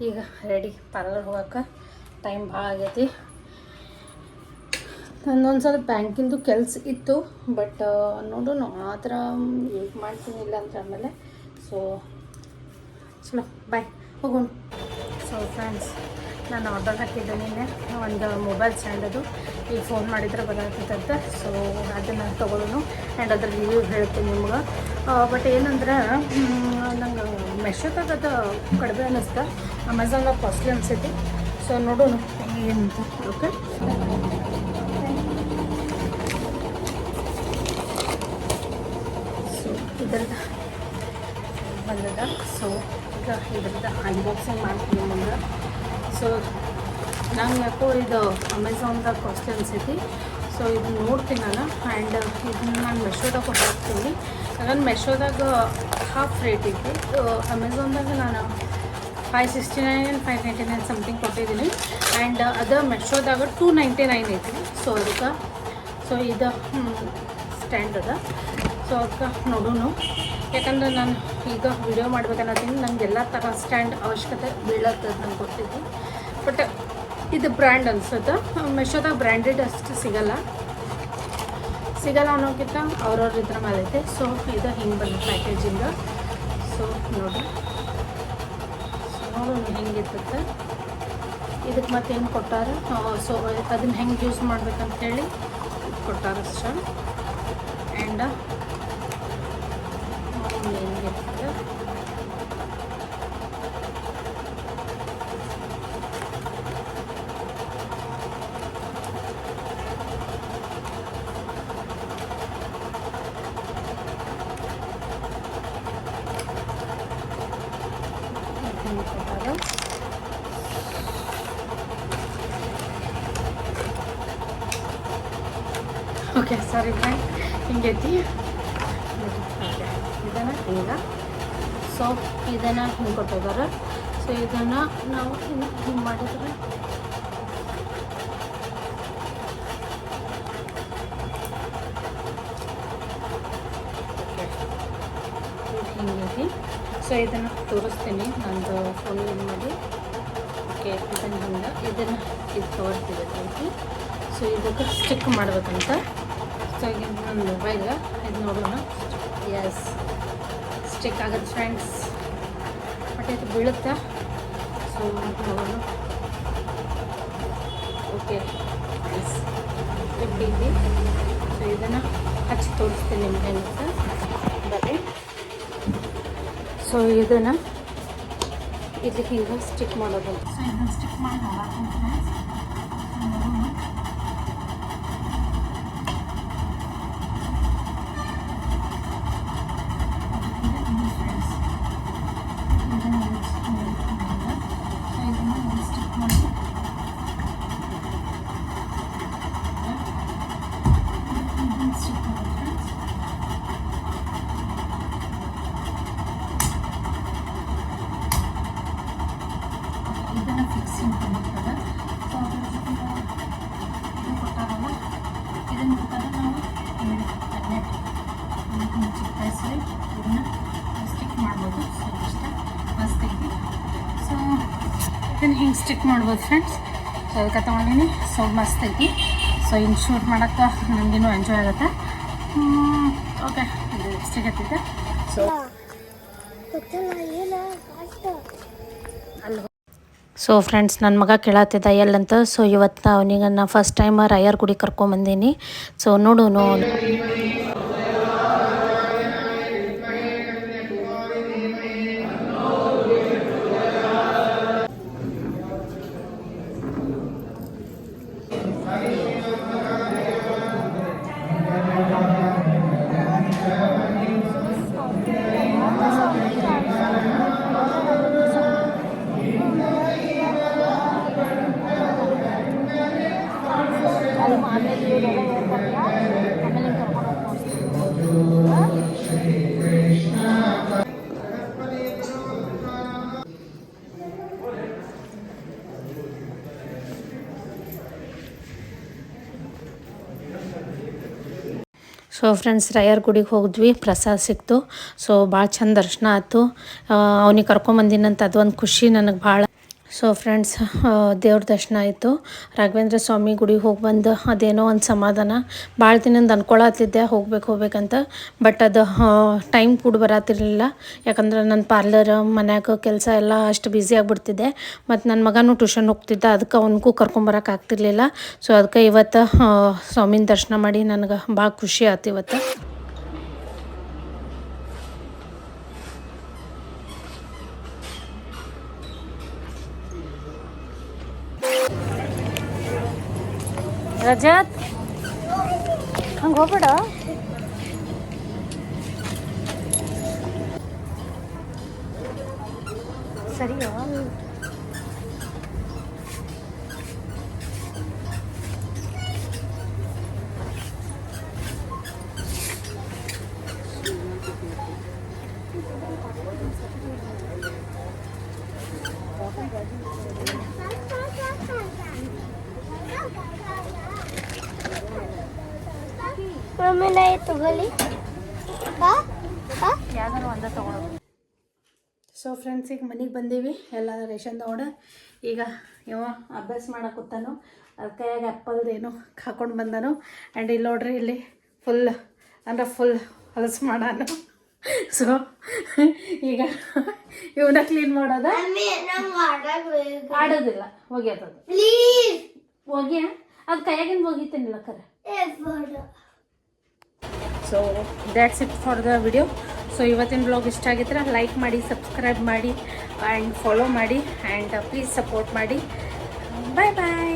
ಈಗ ready parlour ಹೋಗೋಕೆ time ಭಾಳ ಆಗೈತಿ. ನನ್ನೊಂದು ಸ್ವಲ್ಪ ಬ್ಯಾಂಕಿಂದು ಕೆಲಸ ಇತ್ತು, ಬಟ್ ನೋಡೋಣ ಆ ಥರ ಮಾಡ್ತೀನಿ, ಇಲ್ಲ ಅಂತ ಆಮೇಲೆ. ಸೊ ಚಲೋ ಬಾಯ್, ಹೋಗೋಣ. ಸೊ ಫ್ರೆಂಡ್ಸ್, ನಾನು ಆರ್ಡರ್ ಹಾಕಿದ್ದೆ ನಿನ್ನೆ ಒಂದು ಮೊಬೈಲ್ ಸ್ಟ್ಯಾಂಡ್. ಅದು ಈಗ ಫೋನ್ ಮಾಡಿದ್ರೆ ಬರೋದಂತೆ. ಸೊ ಅದನ್ನು ತೊಗೊಳ್ಳೋನು ಆ್ಯಂಡ್ ಅದ್ರ ರಿವ್ಯೂ ಹೇಳ್ತೀನಿ ನಿಮ್ಗೆ. ಬಟ್ ಏನಂದ್ರೆ ನಂಗೆ ಮೆಶೋದಾಗ ಅದು ಕಡಿಮೆ ಅನ್ನಿಸ್ತಾ, ಅಮೆಝಾನ್ದಾಗ ಕಾಸ್ಟ್ಲಿ ಅನಿಸೈತಿ. ಸೊ ನೋಡೋಣ ಏನಂತ. ಓಕೆ, ಸೊ ಇದ್ರದ್ದು ಬಂದದ. ಸೊ ಈಗ ಇದ್ರದ್ದು ಅನ್ಬಾಕ್ಸಿಂಗ್ ಮಾಡ್ತೀನಿ ಮುಂದೆ. ಸೊ ನಂಗೆ ಯಾಕೋ ಇದು ಅಮೆಝಾನ್ದಾಗ ಕಾಸ್ಟ್ಲಿ ಅನಿಸೈತಿ. ಸೊ ಇದನ್ನು ನೋಡ್ತೀನಿ ನಾನು, ಆ್ಯಂಡ್ ಇದನ್ನು ನಾನು ಮೆಶೋದಾಗ ಹಾಕ್ತೀನಿ. ನಾನು ಮೆಶೋದಾಗ ಹಾಫ್ ರೇಟ್ ಐತಿ, ಅಮೆಝಾನ್ದಾಗ ನಾನು 569 599 ಸಮಥಿಂಗ್ ಕೊಟ್ಟಿದ್ದೀನಿ. ಆ್ಯಂಡ್ ಅದು ಮೆಶೋದಾಗ 299 ಐತಿ. ಸೊ ಅದಕ್ಕೆ ಇದು ಸ್ಟ್ಯಾಂಡ್ ಅದ. ಸೊ ಅದಕ್ಕೆ ನೋಡೋಣ, ಯಾಕಂದ್ರೆ ನಾನು ಈಗ ವಿಡಿಯೋ ಮಾಡ್ಬೇಕನ್ನತ್ತೀನಿ. ನನಗೆ ಎಲ್ಲ ಥರ ಸ್ಟ್ಯಾಂಡ್ ಅವಶ್ಯಕತೆ ಬೀಳತ್ತದ ನಂಗೆ ಗೊತ್ತೈತಿ. ಬಟ್ ಇದು ಬ್ರ್ಯಾಂಡ್ ಅನ್ಸುತ್ತೆ. ಮೆಶೋದಾಗ ಬ್ರ್ಯಾಂಡೆಡ್ ಅಷ್ಟು ಸಿಗಲ್ಲ ಅನ್ನೋಕ್ಕಿಂತ ಅವ್ರವ್ರ ಇದ್ರ ಮೇಲೆ ಐತೆ. ಸೊ ಇದು ಹಿಂಗೆ ಬಂದು ಪ್ಯಾಕೇಜಿಂಗ. ಸೊ ನೋಡೋಣ ಹೆಂಗಿರ್ತದೆ. ಇದಕ್ಕೆ ಮತ್ತೇನು ಕೊಟ್ಟಾರ, ಸೊ ಅದನ್ನು ಹೆಂಗೆ ಯೂಸ್ ಮಾಡ್ಬೇಕಂತೇಳಿ ಕೊಟ್ಟಾರ ಅಷ್ಟೇ. ಆ್ಯಂಡ್ ಹೆಂಗಿರ್ತದೆ ಕೊಟ್ಟಾರ. ಓಕೆ, ಸಾರಿ ಫ್ರೆಂಡ್, ಹಿಂಗೈತಿ. ಓಕೆ, ಇದನ್ನು ಹಿಂಗೆ. ಸೊ ಇದನ್ನು ಹಿಂಗೆ ಕೊಟ್ಟಿದ್ದಾರೆ. ಸೊ ಇದನ್ನು ನಾವು ಹಿಂಗೆ ಮಾಡಿದ್ರೆ ಹಿಂಗೈತಿ. ಸೊ ಇದನ್ನು ತೋರಿಸ್ತೀನಿ ನಂದು ಫೋನ್ ಯೂಸ್ ಮಾಡಿ. ಓಕೆ, ಇದನ್ನು ಹಿಂಗೆ ಇದು ಕವರ್ ಸಿಗುತ್ತೆ. ಸೊ ಇದಕ್ಕೆ ಸ್ಟಿಕ್ ಮಾಡ್ಬೇಕಂತ. ಸೊ ಈಗ ನನ್ನ ಮೊಬೈಲ್ ಇದು ನೋಡೋಣ. ಎಸ್, ಸ್ಟಿಕ್ ಆಗುತ್ತೆ ಫ್ರೆಂಡ್ಸ್, ಬಟ್ ಇದು ಬೀಳುತ್ತಾ. ಸೊ ನೋಡೋಣ. ಓಕೆ, ಎಸ್ ಬಿಟ್ಟಿದ್ವಿ. ಸೊ ಇದನ್ನು ಹಚ್ಚಿ ತೋರಿಸ್ತೀನಿ ನಿಮ್ಗೆ ಅಂತ ಬರ್ರಿ. ಸೊ ಇದನ್ನು ಇಲ್ಲಿ ಹಿಂಗೆ ಸ್ಟಿಕ್ ಮಾಡೋದು. ಸೊ ಇದನ್ನು ಸ್ಟಿಕ್ ಮಾಡಿ ಇದನ್ನು ಫಿಕ್ಸಿಂಗ್ ಕೊಡ್ತಾರೆ. ಸೊ ಅದ್ರ ಜೊತೆ ಇದು ಕೊಟ್ಟಾರಲ್ಲ, ಇದನ್ನು ಕೊಟ್ಟಾಗ ನಾವು ನೆಟ್ ಚಿಕ್ಕಾಯಿಸಿ ಇದನ್ನು ಸ್ಟಿಕ್ ಮಾಡ್ಬೋದು. ಸೊ ಇಷ್ಟ ಮಸ್ತಾಗಿ. ಸೊ ಇದನ್ನು ಹಿಂಗೆ ಸ್ಟಿಕ್ ಮಾಡ್ಬೋದು ಫ್ರೆಂಡ್ಸ್. ಸೊ ಅದಕ್ಕೆ ತೊಗೊಂಡಿನಿ. ಸೊ ಮಸ್ತೈತಿ. ಸೊ ಹಿಂಗೆ ಶೂಟ್ ಮಾಡೋಕ್ಕೆ ನನಗೇನು ಎಂಜಾಯ್ ಆಗುತ್ತೆ. ಓಕೆ, ಇದು ಲಿಪ್ಸ್ಟಿಕ್ ಹತ್ತಿದೆ. ಸೊ ಸೊ ಫ್ರೆಂಡ್ಸ್, ನನ್ನ ಮಗ ಕೇಳತ್ತಿದ್ದ ಎಲ್ಲಂತ. ಸೊ ಇವತ್ತು ಅವನಿಗೆ ನಾನು ಫಸ್ಟ್ ಟೈಮ್ ರಾಯರ್ ಗುಡಿ ಕರ್ಕೊಂಬಂದೀನಿ. ಸೊ ನೋಡೋಣ. ಸೊ ಫ್ರೆಂಡ್ಸ್, ರಾಯರ್ ಗುಡಿಗೆ ಹೋಗಿದ್ವಿ, ಪ್ರಸಾದ ಸಿಕ್ತು. ಸೊ ಭಾಳ ಚಂದ ದರ್ಶನ ಆಯ್ತು. ಅವ್ನಿಗೆ ಕರ್ಕೊಂಬಂದಿನಂತ ಅದೊಂದು ಖುಷಿ ನನಗೆ ಭಾಳ. ಸೊ ಫ್ರೆಂಡ್ಸ್, ದೇವ್ರ ದರ್ಶನ ಆಯಿತು. ರಾಘವೇಂದ್ರ ಸ್ವಾಮಿ ಗುಡಿಗೆ ಹೋಗಿ ಬಂದು ಅದೇನೋ ಒಂದು ಸಮಾಧಾನ. ಭಾಳ ದಿನದಿಂದ ಅಂದ್ಕೊಳತ್ತಿದ್ದೆ ಹೋಗ್ಬೇಕಂತ. ಬಟ್ ಅದು ಟೈಮ್ ಕೂಡ ಬರತ್ತಿರಲಿಲ್ಲ. ಯಾಕಂದ್ರೆ ನನ್ನ ಪಾರ್ಲರ್ ಮನ್ಯಾಗ ಕೆಲಸ ಎಲ್ಲ ಅಷ್ಟು ಬ್ಯುಸಿ ಆಗಿಬಿಡ್ತಿದ್ದೆ. ಮತ್ತು ನನ್ನ ಮಗನೂ ಟ್ಯೂಷನ್ ಹೋಗ್ತಿದ್ದ, ಅದಕ್ಕೆ ಅವನಿಗೂ ಕರ್ಕೊಂಬರೋಕ್ಕಾಗ್ತಿರ್ಲಿಲ್ಲ. ಸೊ ಅದಕ್ಕೆ ಇವತ್ತು ಸ್ವಾಮಿನ ದರ್ಶನ ಮಾಡಿ ನನಗೆ ಭಾಳ ಖುಷಿ ಆಯ್ತು ಇವತ್ತು. ರಜತ್, ಹಂಗೆ ಹೋಗ್ಬೇಡ. ಸರಿಯೋ? ಯಾವ್ದಾರು ಒಂದೇ ತೊಗೊಳೋದು. ಸೊ ಫ್ರೆಂಡ್ಸ್, ಈಗ ಮನೆಗೆ ಬಂದೀವಿ. ಎಲ್ಲ ರೇಷನ್ ತೊಗೊಂಡು ಈಗ ಇವ ಅಭ್ಯಾಸ ಮಾಡಕತ್ತಾನು. ಅದು ಕೈಯಾಗ ಆ್ಯಪಲ್ದೇನು ಹಾಕೊಂಡು ಬಂದನು. ಆ್ಯಂಡ್ ಇಲ್ಲಿ ನೋಡ್ರಿ, ಇಲ್ಲಿ ಫುಲ್ ಹೊಲಸು ಮಾಡಾನು. ಸೊ ಈಗ ಇವನ್ನ ಕ್ಲೀನ್ ಮಾಡೋದ. ಆಡೋದಿಲ್ಲ, ಒಗ್ಯದದು ಒಗ್ಯ. ಅದು ಕೈಯಾಗಿಂದ ಒಗಿತೀನಿಲ್ಲ ಕರೆ. So that's it for the video. So ಇವತ್ತಿನ ಬ್ಲಾಗ್ ಇಷ್ಟ ಆಗಿದ್ರೆ ಲೈಕ್ ಮಾಡಿ, ಸಬ್ಸ್ಕ್ರೈಬ್ ಮಾಡಿ ಆ್ಯಂಡ್ ಫಾಲೋ ಮಾಡಿ ಆ್ಯಂಡ್ ಪ್ಲೀಸ್ ಸಪೋರ್ಟ್ ಮಾಡಿ. ಬಾಯ್ ಬಾಯ್.